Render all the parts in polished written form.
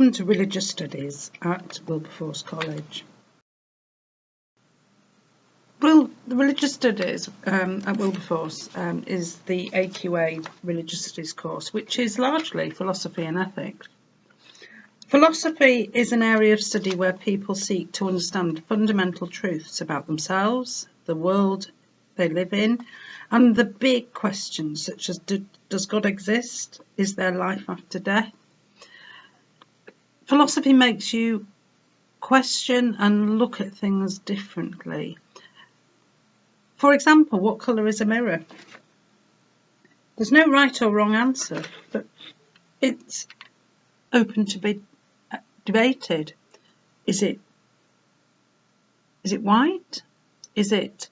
Welcome to Religious Studies at Wilberforce College. Well, the Religious Studies at Wilberforce is the AQA Religious Studies course, which is largely philosophy and ethics. Philosophy is an area of study where people seek to understand fundamental truths about themselves, the world they live in, and the big questions such as does God exist? Is there life after death? Philosophy makes you question and look at things differently. For example, what colour is a mirror? There's no right or wrong answer, but it's open to be debated. Is it white? Is it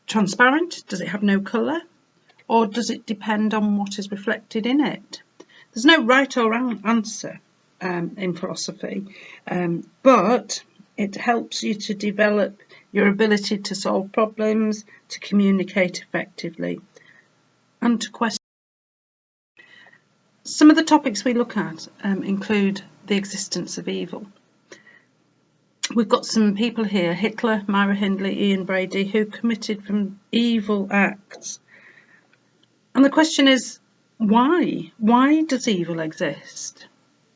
transparent? Does it have no colour? Or does it depend on what is reflected in it? There's no right or wrong answer in philosophy, but it helps you to develop your ability to solve problems, to communicate effectively, and to question. Some of the topics we look at include the existence of evil. We've got some people here, Hitler, Myra Hindley, Ian Brady, who committed some evil acts. And the question is, why? Why does evil exist?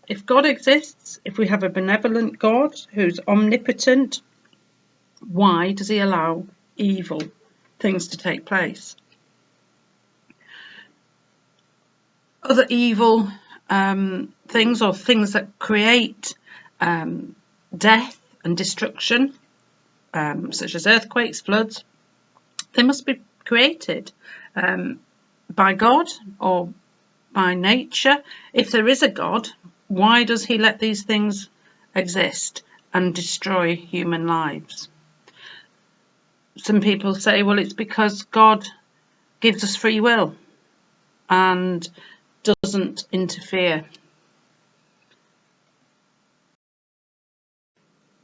If God exists, if we have a benevolent God who's omnipotent, why does he allow evil things to take place? Other evil things, or things that create death and destruction, such as earthquakes, floods, they must be created by God or by nature. If there is a God, why does he let these things exist and destroy human lives? Some people say, well, it's because God gives us free will and doesn't interfere.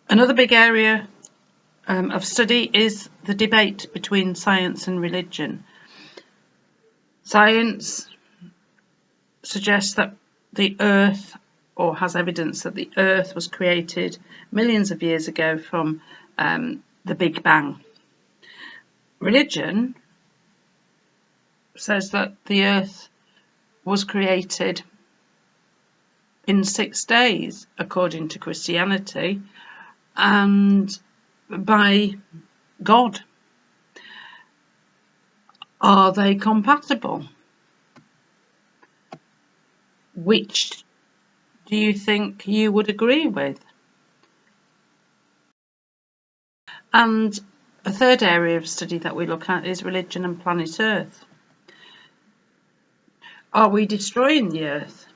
Another big area of study is the debate between science and religion. Science suggests that the earth, or has evidence that the earth was created millions of years ago from the Big Bang. Religion says that the earth was created in 6 days, according to Christianity, and by God. Are they compatible? Which do you think you would agree with? And a third area of study that we look at is religion and planet Earth. Are we destroying the Earth?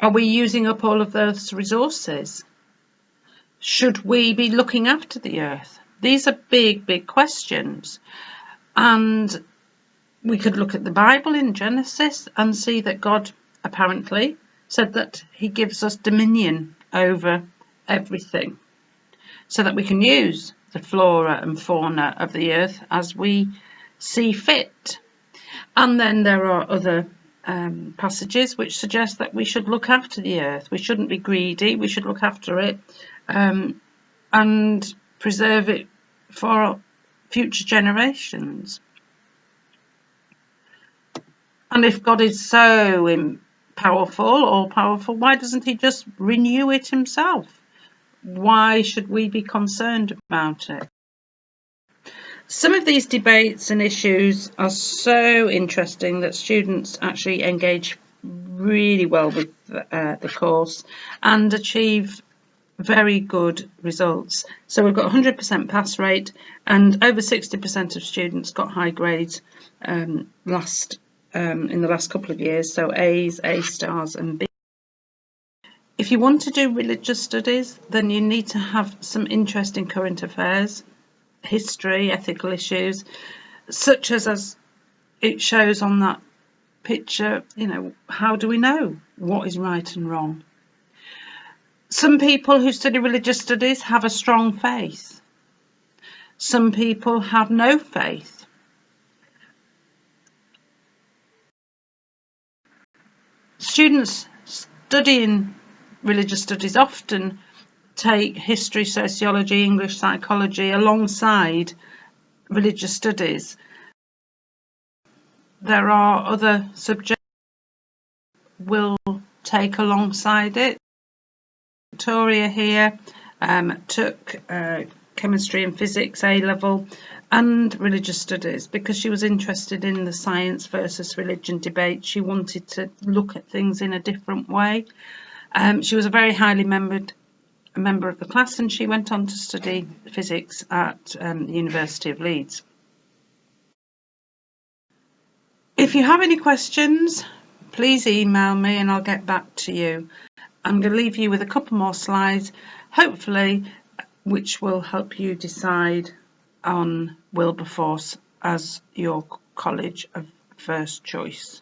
Are we using up all of the Earth's resources? Should we be looking after the Earth? These are big, big questions. And we could look at the Bible in Genesis and see that God apparently said that he gives us dominion over everything so that we can use the flora and fauna of the earth as we see fit. And then there are other passages which suggest that we should look after the earth. We shouldn't be greedy. We should look after it and preserve it for future generations. And if God is so all-powerful, why doesn't he just renew it himself? Why should we be concerned about it? Some of these debates and issues are so interesting that students actually engage really well with the course and achieve very good results. So we've got 100% pass rate, and over 60% of students got high grades in the last couple of years, so A's, A stars and B. If you want to do religious studies, then you need to have some interest in current affairs, history, ethical issues, such as it shows on that picture. How do we know what is right and wrong? Some people who study religious studies have a strong faith. Some people have no faith. Students studying religious studies often take history, sociology, English, psychology alongside religious studies. There are other subjects will take alongside it. Victoria here took chemistry and physics A-level and religious studies because she was interested in the science versus religion debate. She wanted to look at things in a different way. She was a very highly member of the class, and she went on to study physics at the University of Leeds. If you have any questions, please email me and I'll get back to you. I'm going to leave you with a couple more slides, hopefully, which will help you decide on Wilberforce as your college of first choice.